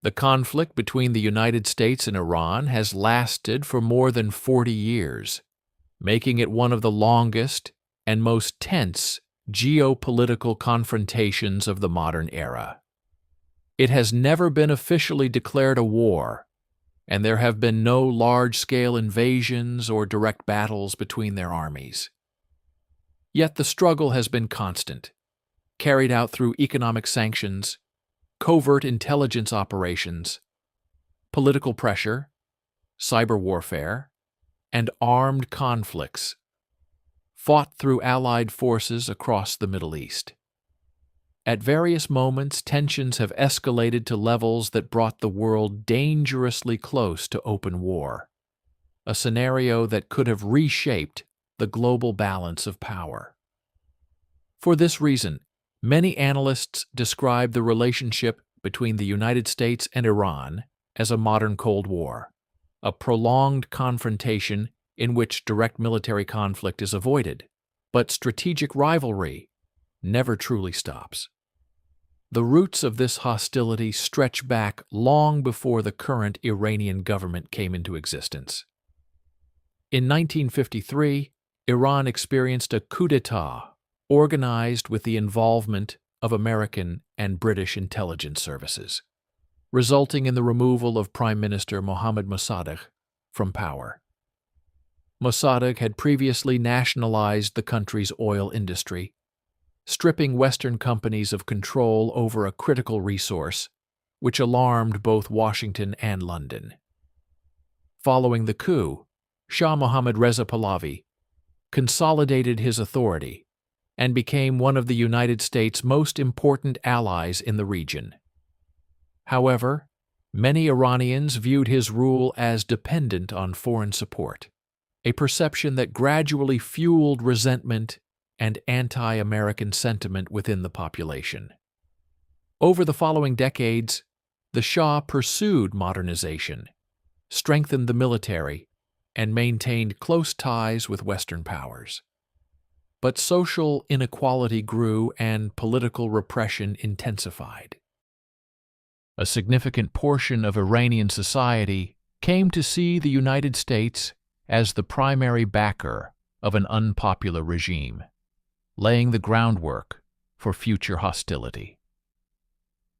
The conflict between the United States and Iran has lasted for more than 40 years, making it one of the longest and most tense geopolitical confrontations of the modern era. It has never been officially declared a war, and there have been no large-scale invasions or direct battles between their armies. Yet the struggle has been constant, carried out through economic sanctions, covert intelligence operations, political pressure, cyber warfare, and armed conflicts, fought through allied forces across the Middle East. At various moments, tensions have escalated to levels that brought the world dangerously close to open war, a scenario that could have reshaped the global balance of power. For this reason, many analysts describe the relationship between the United States and Iran as a modern Cold War, a prolonged confrontation in which direct military conflict is avoided, but strategic rivalry never truly stops. The roots of this hostility stretch back long before the current Iranian government came into existence. In 1953, Iran experienced a coup d'etat organized with the involvement of American and British intelligence services, resulting in the removal of Prime Minister Mohammad Mossadegh from power. Mossadegh had previously nationalized the country's oil industry, stripping Western companies of control over a critical resource, which alarmed both Washington and London. Following the coup, Shah Mohammad Reza Pahlavi consolidated his authority and became one of the United States' most important allies in the region. However, many Iranians viewed his rule as dependent on foreign support, a perception that gradually fueled resentment and anti-American sentiment within the population. Over the following decades, the Shah pursued modernization, strengthened the military, and maintained close ties with Western powers. But social inequality grew and political repression intensified. A significant portion of Iranian society came to see the United States as the primary backer of an unpopular regime, laying the groundwork for future hostility.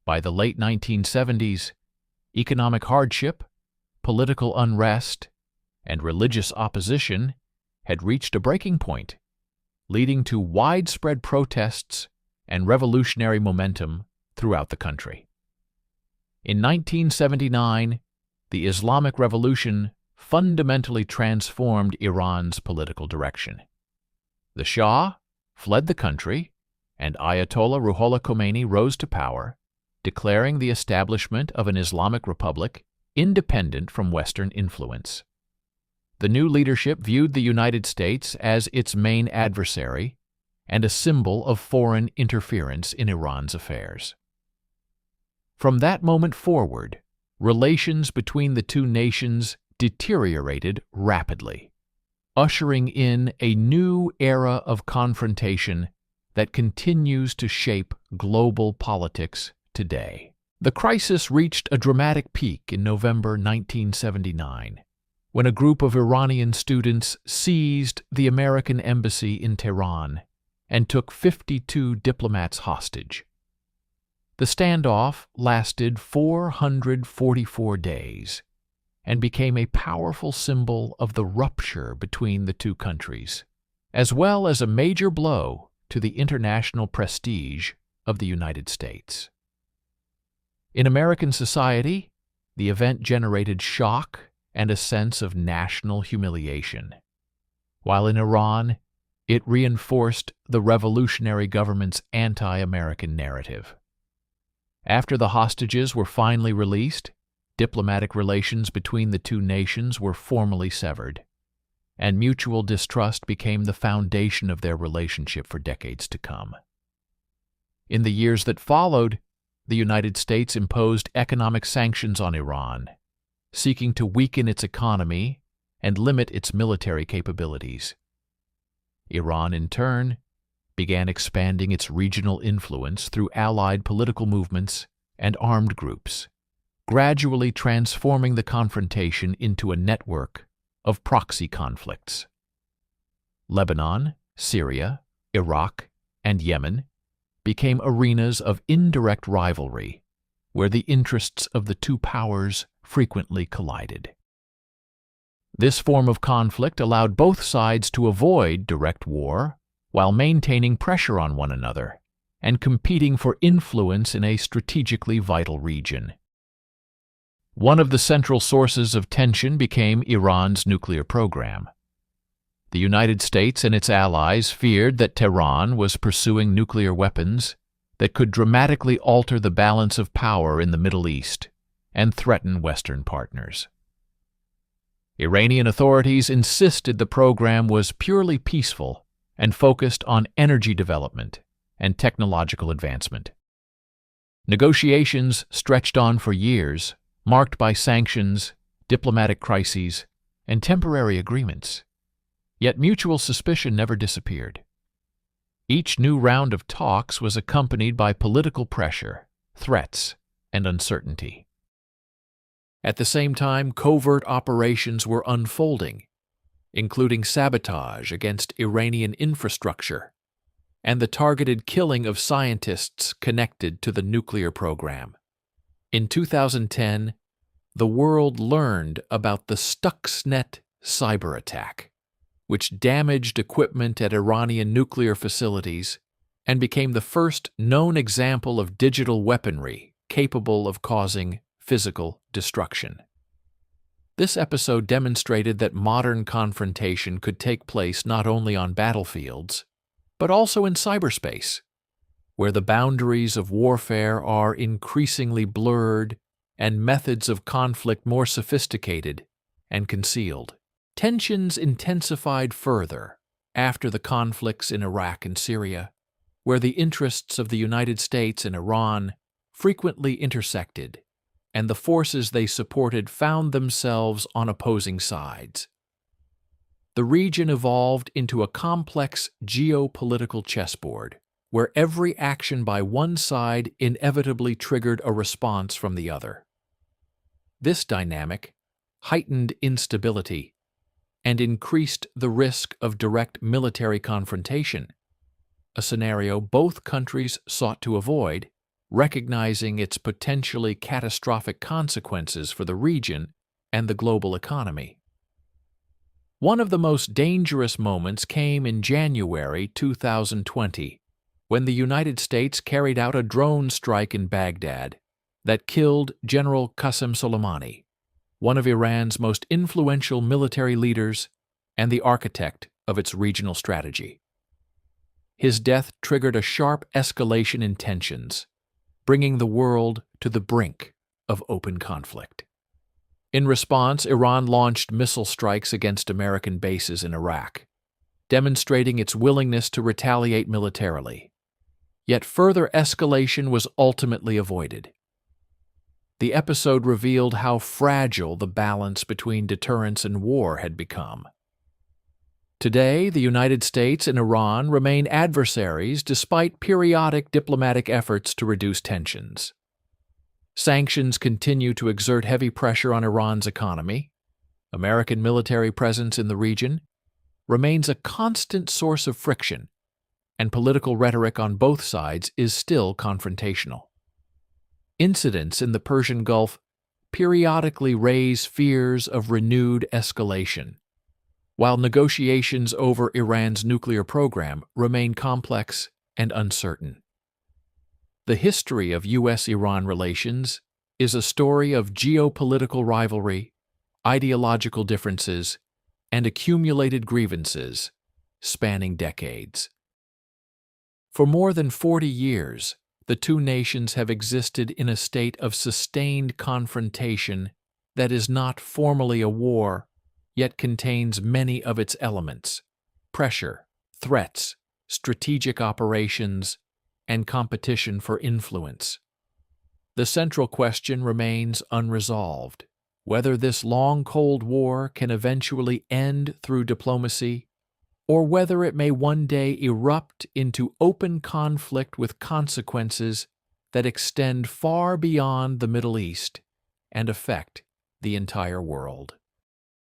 By the late 1970s, economic hardship, political unrest, and religious opposition had reached a breaking point, leading to widespread protests and revolutionary momentum throughout the country. In 1979, the Islamic Revolution fundamentally transformed Iran's political direction. The Shah fled the country, and Ayatollah Ruhollah Khomeini rose to power, declaring the establishment of an Islamic Republic independent from Western influence. The new leadership viewed the United States as its main adversary and a symbol of foreign interference in Iran's affairs. From that moment forward, relations between the two nations deteriorated rapidly, ushering in a new era of confrontation that continues to shape global politics today. The crisis reached a dramatic peak in November 1979, when a group of Iranian students seized the American embassy in Tehran and took 52 diplomats hostage. The standoff lasted 444 days and became a powerful symbol of the rupture between the two countries, as well as a major blow to the international prestige of the United States. In American society, the event generated shock and a sense of national humiliation, while in Iran, it reinforced the revolutionary government's anti-American narrative. After the hostages were finally released, diplomatic relations between the two nations were formally severed, and mutual distrust became the foundation of their relationship for decades to come. In the years that followed, the United States imposed economic sanctions on Iran, seeking to weaken its economy and limit its military capabilities. Iran, in turn, began expanding its regional influence through allied political movements and armed groups, gradually transforming the confrontation into a network of proxy conflicts. Lebanon, Syria, Iraq, and Yemen became arenas of indirect rivalry, where the interests of the two powers frequently collided. This form of conflict allowed both sides to avoid direct war while maintaining pressure on one another and competing for influence in a strategically vital region. One of the central sources of tension became Iran's nuclear program. The United States and its allies feared that Tehran was pursuing nuclear weapons that could dramatically alter the balance of power in the Middle East and threaten Western partners. Iranian authorities insisted the program was purely peaceful and focused on energy development and technological advancement. Negotiations stretched on for years, marked by sanctions, diplomatic crises, and temporary agreements. Yet mutual suspicion never disappeared. Each new round of talks was accompanied by political pressure, threats, and uncertainty. At the same time, covert operations were unfolding, including sabotage against Iranian infrastructure and the targeted killing of scientists connected to the nuclear program. In 2010, the world learned about the Stuxnet cyber attack, which damaged equipment at Iranian nuclear facilities and became the first known example of digital weaponry capable of causing physical destruction. This episode demonstrated that modern confrontation could take place not only on battlefields, but also in cyberspace, where the boundaries of warfare are increasingly blurred and methods of conflict more sophisticated and concealed. Tensions intensified further after the conflicts in Iraq and Syria, where the interests of the United States and Iran frequently intersected, and the forces they supported found themselves on opposing sides. The region evolved into a complex geopolitical chessboard, where every action by one side inevitably triggered a response from the other. This dynamic heightened instability and increased the risk of direct military confrontation, a scenario both countries sought to avoid, recognizing its potentially catastrophic consequences for the region and the global economy. One of the most dangerous moments came in January 2020, when the United States carried out a drone strike in Baghdad that killed General Qasem Soleimani, one of Iran's most influential military leaders and the architect of its regional strategy. His death triggered a sharp escalation in tensions, bringing the world to the brink of open conflict. In response, Iran launched missile strikes against American bases in Iraq, demonstrating its willingness to retaliate militarily. Yet further escalation was ultimately avoided. The episode revealed how fragile the balance between deterrence and war had become. Today, the United States and Iran remain adversaries despite periodic diplomatic efforts to reduce tensions. Sanctions continue to exert heavy pressure on Iran's economy. American military presence in the region remains a constant source of friction, and political rhetoric on both sides is still confrontational. Incidents in the Persian Gulf periodically raise fears of renewed escalation, while negotiations over Iran's nuclear program remain complex and uncertain. The history of U.S.-Iran relations is a story of geopolitical rivalry, ideological differences, and accumulated grievances spanning decades. For more than 40 years, the two nations have existed in a state of sustained confrontation that is not formally a war, yet contains many of its elements: pressure, threats, strategic operations, and competition for influence. The central question remains unresolved: whether this long Cold War can eventually end through diplomacy, or whether it may one day erupt into open conflict with consequences that extend far beyond the Middle East and affect the entire world.